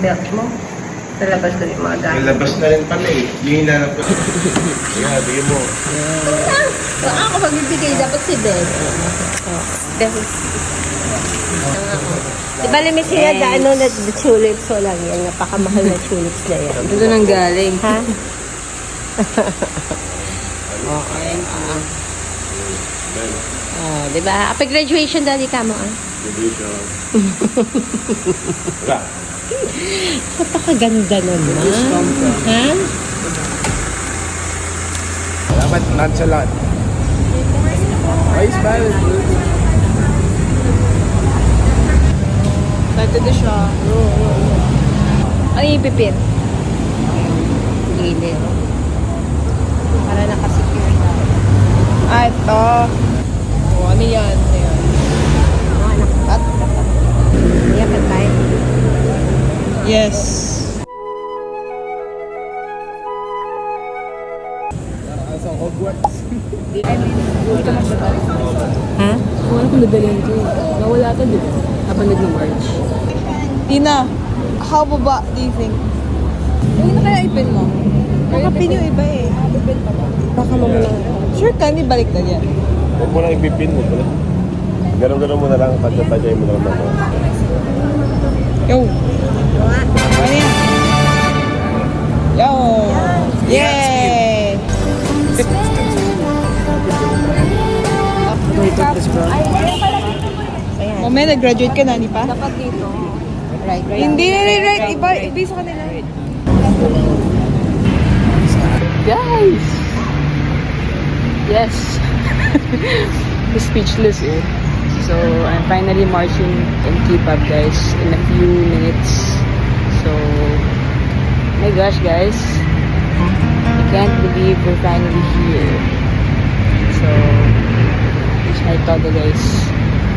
milk mo. Nalabas na yung mga gamit. Nalabas na rin pala eh. Yung hinanap ko. Yeah, bigyan mo. Ako magbibigay, dapat si Ben. Dahil. Di ba may sinadaan nun na tulips o lang yan. Napakamahal na tulips na yan. Doon ang galing. Ha? Okay. Di ba? Kapag graduation dali ka mo, Graduation. Wala. Napakaganda naman. Ha? Dapat nonchalant. Ay, smile. Pwede na siya. Ano yung pipin? Gilid. Para nakasecure na. Ito. Oh, ano yan? Ano yan? Mga nakakat. Kaya pantay. Yes. Sa Hogwarts. Ha? Kung ano kung dadalhin ko. Nawala ito, di ba? Habang nag-march. Tina, how baba do you think? Yung na kaya ipin mo? Nakapin yung iba eh. Ipin pa ba? Baka mamula. Sure ka, hindi baliktad yan. Huwag mo lang ipipin mo pala. Ganun-ganun mo na lang. Tadya-tadya mo na lang mo. Yo! Ano yan? Yo! Yay! Ayan. Mami, nag-graduate ka na, di pa? Dapat dito. Right. Hindi, right. Iba sa kanila. Guys! Yes! Speechless eh. So, I'm finally marching in K-pop guys in a few minutes. So, my gosh guys. I can't believe we're finally here. So, here's my todo guys.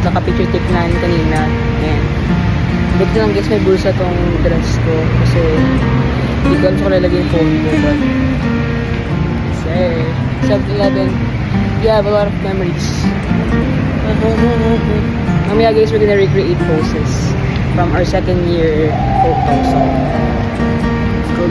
Naka-picture take na kanina. Ayan. Buti lang guys may bulsa tong dress ko. Kasi, hindi ko alam kung lalagay yung phone ko. But, sub 11, we have a lot of memories. Mamaya guys, we're gonna recreate poses from our second year photo. So, let's go.